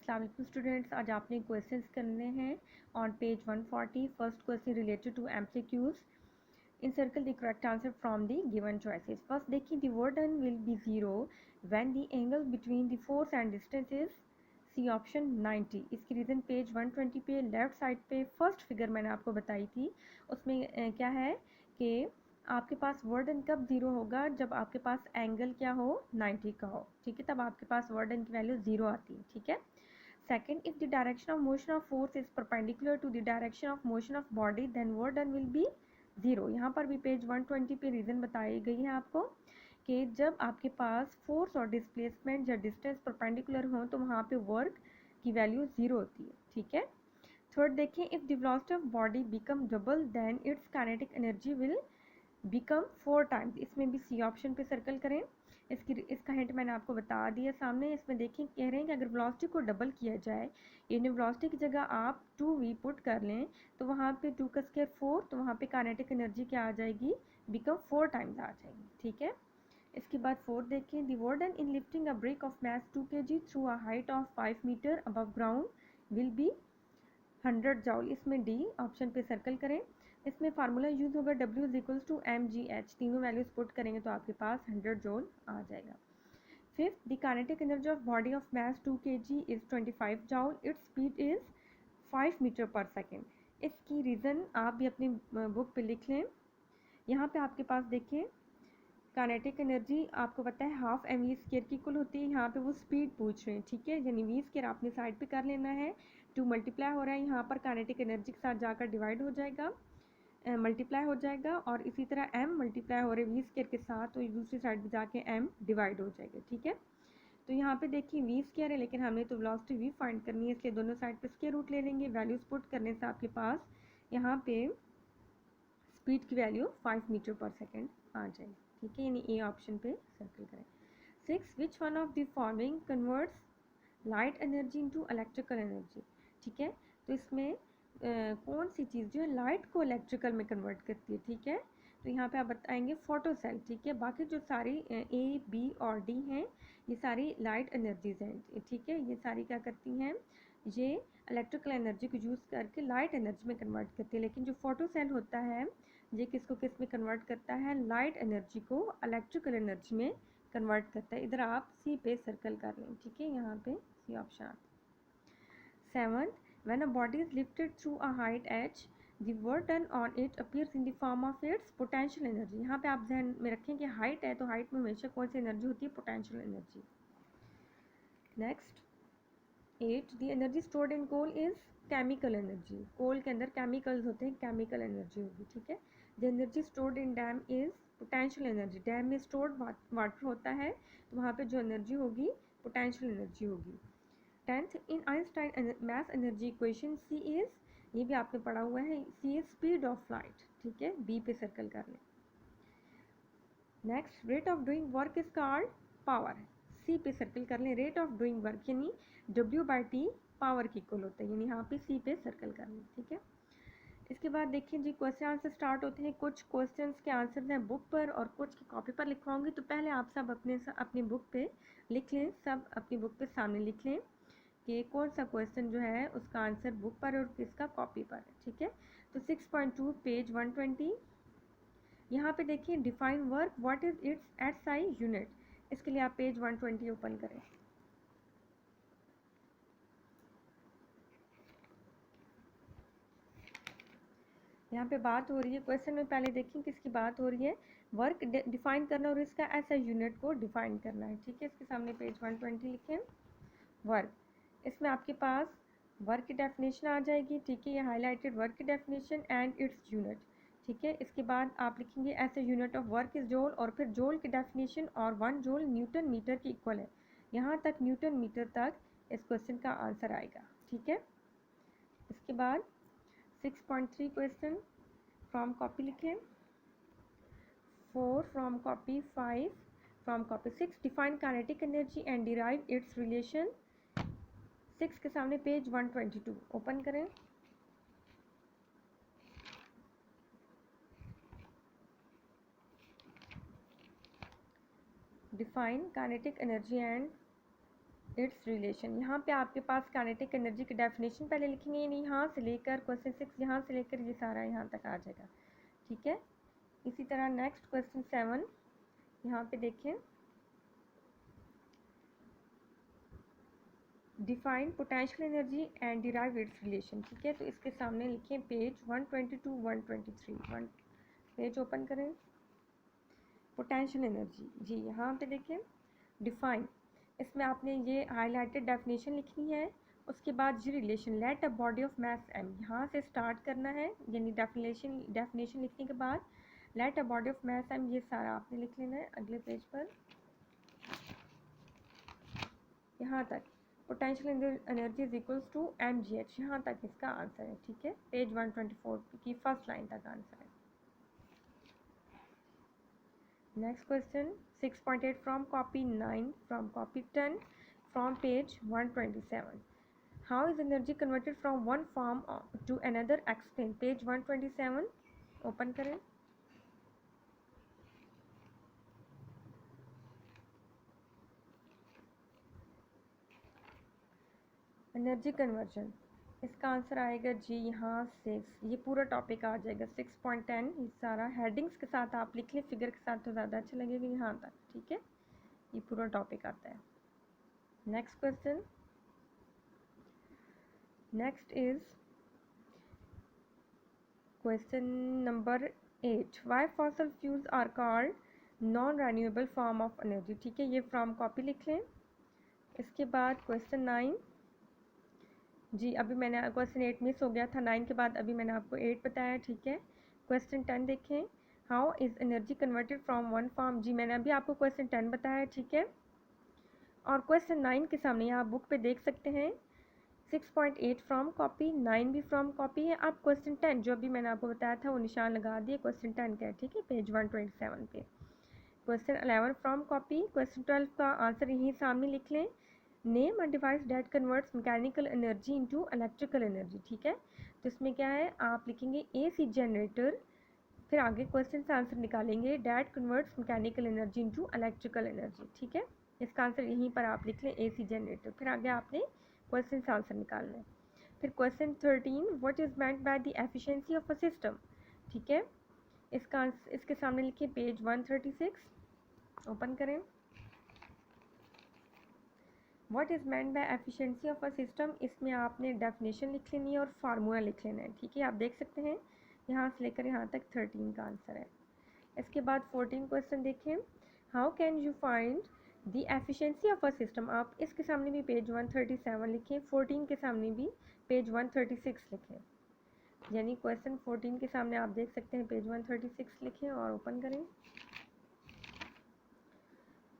अस्सलाम वालेकुम स्टूडेंट्स, आज आपने क्वेश्चंस करने हैं on page 140। First question related to MCQs encircle the correct answer from the given choices. First देखिए, the word done will be zero when the angle between the force and distance is C option 90। इसकी reason page 120 पे left side पे first figure मैंने आपको बताई थी, उसमें क्या है कि आपके पास वर्ड डन कब ज़ीरो होगा, जब आपके पास एंगल क्या हो 90 का हो, ठीक है, तब आपके पास वर्ड डन की वैल्यू ज़ीरो आती है, ठीक है। Second, if the direction of motion of force is perpendicular to the direction of motion of body then work done will be zero. यहाँ पर भी पेज 120 पे रीज़न बताई गई है आपको कि जब आपके पास फोर्स और डिस्प्लेसमेंट या डिस्टेंस परपेंडिकुलर हो तो वहाँ पे वर्क की वैल्यू ज़ीरो होती है, ठीक है। थर्ड देखिए, if the velocity of body become double then its kinetic energy will become 4 times. इसमें भी सी ऑप्शन पे सर्कल करें। इसका हिंट मैंने आपको बता दिया सामने। इसमें देखिए कह रहे हैं कि अगर वेलोसिटी को डबल किया जाए, यानी वेलोसिटी की जगह आप 2v पुट कर लें तो वहाँ पे 2 का स्क्वायर 4, तो वहाँ पे काइनेटिक एनर्जी क्या आ जाएगी, बिकम 4 टाइम्स आ जाएगी, ठीक है। इसके बाद फोर्थ देखिए, the word done in lifting a brick of mass 2 kg through a height of 5 metre above ground will be 100 joule. इसमें डी ऑप्शन पे सर्कल करें। इसमें फार्मूला यूज होगा W is equals to mgh। तीनों values put करेंगे तो आपके पास 100 जॉल आ जाएगा। Fifth, the kinetic energy of body of mass 2 kg is 25 joule. Its speed is 5 metre पर सेकेंड। इसकी रीज़न आप भी अपनी बुक पे लिख लें। यहाँ पे आपके पास देखिए काइनेटिक एनर्जी आपको पता है हाफ एम वी स्केयर की कुल होती है, यहाँ पे वो स्पीड पूछ रहे हैं, ठीक है, यानी वी स्केयर आपने साइड पे कर लेना है, 2 मल्टीप्लाई हो रहा है यहाँ पर काइनेटिक एनर्जी के साथ जाकर डिवाइड हो जाएगा, मल्टीप्लाई हो जाएगा, और इसी तरह m मल्टीप्लाई हो रहे वी स्केयर के साथ तो दूसरी साइड पे जाके m डिवाइड हो जाएगा, ठीक है। तो यहाँ पे देखिए वी स्केयर है, लेकिन हमें तो वेलोसिटी v फाइंड करनी है, इसलिए दोनों साइड पे स्केयर रूट ले लेंगे। वैल्यूज पुट करने से आपके पास यहाँ पे स्पीड की वैल्यू 5 मीटर पर सेकेंड आ जाएगी, ठीक है, यानी ए ऑप्शन पे सर्कल करें। 6, which one of the following converts light energy into electrical energy, ठीक है। तो इसमें कौन सी चीज़ जो है लाइट को इलेक्ट्रिकल में कन्वर्ट करती है, ठीक है। तो यहाँ पे आप बताएंगे फोटो सेल, ठीक है। बाकी जो सारी ए बी और डी हैं ये सारी लाइट एनर्जीज हैं, ठीक है, ये सारी क्या करती हैं, ये इलेक्ट्रिकल एनर्जी को यूज़ करके लाइट एनर्जी में कन्वर्ट करती है। लेकिन जो फोटो सेल होता है ये किसको किस में कन्वर्ट करता है, लाइट एनर्जी को इलेक्ट्रिकल एनर्जी में कन्वर्ट करता है। इधर आप सी पे सर्कल कर लें, ठीक है, यहाँ पे सी ऑप्शन आता है। Seventh, when a body is lifted through a height h the work done on it appears in the form of its potential energy. यहाँ पे आप ध्यान में रखें कि हाइट है तो हाइट में हमेशा कौन सी एनर्जी होती है, potential energy. Next 8, the energy stored in coal is chemical energy. Coal के अंदर केमिकल्स होते हैं, केमिकल एनर्जी होगी, ठीक है। The energy stored in dam is potential energy. Dam में स्टोर्ड वाटर होता है तो वहाँ पे जो एनर्जी होगी पोटेंशियल एनर्जी होगी। 10th, in Einstein mass energy equation C is, ये भी आपने पढ़ा हुआ है, C is speed of light, ठीक है, बी पे सर्कल कर लें। Next, rate of doing work is called power, C पे सर्कल कर लें। रेट ऑफ डूइंग वर्क यानी W/T पावर की इक्वल होता है, यानी यहाँ पे सी पे सर्कल कर लें, ठीक है। इसके बाद देखिए जी क्वेश्चन आंसर स्टार्ट होते हैं। कुछ क्वेश्चंस के आंसर हैं बुक पर और कुछ की कॉपी पर लिखवाऊंगी, तो पहले आप सब अपनी बुक पे लिख लें, सब अपनी बुक पे सामने लिख लें कि कौन सा क्वेश्चन जो है उसका आंसर बुक पर और किसका कॉपी पर है, ठीक है। तो 6.2 पेज 120, यहाँ पे देखिए define work what is it's SI unit. इसके लिए आप पेज 120 ओपन करें। यहाँ पे बात हो रही है क्वेश्चन में, पहले देखें किसकी बात हो रही है, वर्क डिफाइन करना और इसका SI यूनिट को डिफाइन करना है, ठीक है। इसके सामने पेज 120 लिखें वर्क। इसमें आपके पास वर्क की डेफिनेशन आ जाएगी, ठीक है, ये हाईलाइटेड वर्क की डेफिनेशन एंड इट्स यूनिट, ठीक है। इसके बाद आप लिखेंगे ऐसे यूनिट ऑफ वर्क इज जोल, और फिर जोल की डेफिनेशन, और 1 जोल न्यूटन मीटर की इक्वल है। यहाँ तक न्यूटन मीटर तक इस क्वेश्चन का आंसर आएगा, ठीक है। इसके बाद 6.3 क्वेश्चन फ्रॉम कॉपी लिखें, 4 from copy, 5 from copy. 6, define kinetic energy and derive it's relation. 6 के सामने पेज 122 ओपन करें। Define kinetic energy and it's relation. यहाँ पे आपके पास काइनेटिक एनर्जी की डेफिनेशन पहले लिखेंगे, यानी यहाँ से लेकर क्वेश्चन 6 यहाँ से लेकर ये सारा यहाँ तक आ जाएगा, ठीक है। इसी तरह नेक्स्ट क्वेश्चन 7 यहाँ पे देखें, define potential energy and derive it's relation, ठीक है। तो इसके सामने लिखें पेज 122 123 पेज ओपन करें, पोटेंशियल एनर्जी, जी यहाँ पे देखें डिफाइन, इसमें आपने ये हाईलाइटेड डेफिनेशन लिखनी है, उसके बाद G relation let a body of mass m, यहाँ से स्टार्ट करना है, यानी डेफिनेशन लिखने के बाद let a body of mass m ये सारा आपने लिख लेना है अगले पेज पर यहाँ तक। Potential energy is equals to mgh, यहाँ तक इसका आंसर है, ठीक है। पेज 124 की फर्स्ट लाइन तक आंसर है। Next question 6.8 from copy 9 from copy 10 from page 127, how is energy converted from one form to another, explain, page 127 open करें। एनर्जी कन्वर्जन, इसका आंसर आएगा जी यहाँ से, ये पूरा टॉपिक आ जाएगा 6.10, ये सारा हेडिंग्स के साथ आप लिख लें, फिगर के साथ तो ज़्यादा अच्छा लगेगा, यहाँ तक, ठीक है, ये पूरा टॉपिक आता है। Next question, next is question number 8, why fossil fuels are called non renewable form of energy, ठीक है, ये फ्रॉम कॉपी लिख लें। इसके बाद क्वेश्चन 9, जी अभी मैंने क्वेश्चन 8 मिस हो गया था, 9 के बाद अभी मैंने आपको 8 बताया, ठीक है। क्वेश्चन 10 देखें, how is energy converted from one form, जी मैंने अभी आपको क्वेश्चन 10 बताया, ठीक है। और क्वेश्चन 9 के सामने आप बुक पे देख सकते हैं 6.8 फ्रॉम कॉपी, 9 भी फ्रॉम कॉपी है। आप क्वेश्चन 10 जो अभी मैंने आपको बताया था वो निशान लगा दिए, क्वेश्चन 10 का है, ठीक है, पेज 127 पे। क्वेश्चन 11 फ्रॉम कॉपी, क्वेश्चन 12 का आंसर यहीं सामने लिख लें, name a device that converts mechanical energy into electrical energy, ठीक है। तो इसमें क्या है, आप लिखेंगे एसी जनरेटर, फिर आगे क्वेश्चन से आंसर निकालेंगे that converts mechanical energy into electrical energy, ठीक है। इसका आंसर यहीं पर आप लिख लें एसी जनरेटर, फिर आगे आपने क्वेश्चन से आंसर निकालना है। फिर question 13, what is meant by the efficiency of a system, ठीक है। इसके सामने लिखिए पेज 136 ओपन करें, what is meant by efficiency of a system, इसमें आपने डेफिनेशन लिख लेनी है और फार्मूला लिख लेना है, ठीक है। आप देख सकते हैं यहाँ से लेकर यहाँ तक 13 का आंसर है। इसके बाद 14 क्वेश्चन देखें, how can you find the efficiency of a system, आप इसके सामने भी पेज 137 लिखें, 14 के सामने भी पेज 136 लिखें, यानी क्वेश्चन 14 के सामने आप देख सकते हैं पेज 136 लिखें और ओपन करें।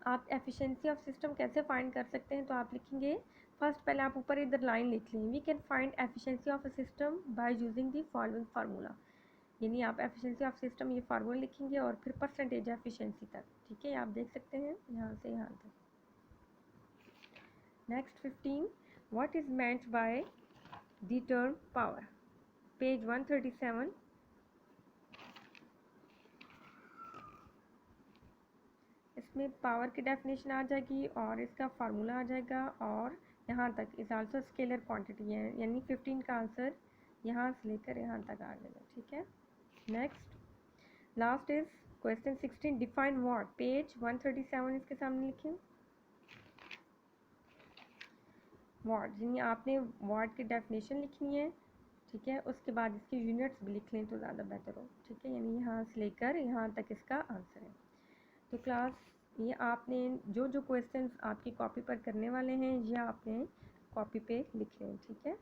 आप एफिशिएंसी ऑफ सिस्टम कैसे फाइंड कर सकते हैं, तो आप लिखेंगे फर्स्ट, पहले आप ऊपर इधर लाइन लिख लें, we can find efficiency of a system by using the following formula, यानी आप एफिशिएंसी ऑफ सिस्टम ये फार्मूला लिखेंगे और फिर परसेंटेज एफिशिएंसी तक, ठीक है, आप देख सकते हैं यहाँ से यहाँ तक। Next 15, what is meant by the term power, page 137, इसमें पावर की डेफिनेशन आ जाएगी और इसका फार्मूला आ जाएगा, और यहाँ तक इज़ आल्सो स्केलर क्वांटिटी है, यानी 15 का आंसर यहाँ से लेकर यहाँ तक आ जाएगा, ठीक है। Next last is question 16, define watt, page 137 इसके सामने लिखें, वाट, यानी आपने वाट की डेफिनेशन लिखनी है, ठीक है। उसके बाद इसकी यूनिट्स भी लिख लें तो ज़्यादा बेहतर हो, ठीक है, यानी यहाँ से लेकर यहाँ तक इसका आंसर है। तो क्लास ये आपने जो जो क्वेश्चंस आपकी कॉपी पर करने वाले हैं ये आपने कॉपी पे लिख लें, ठीक है।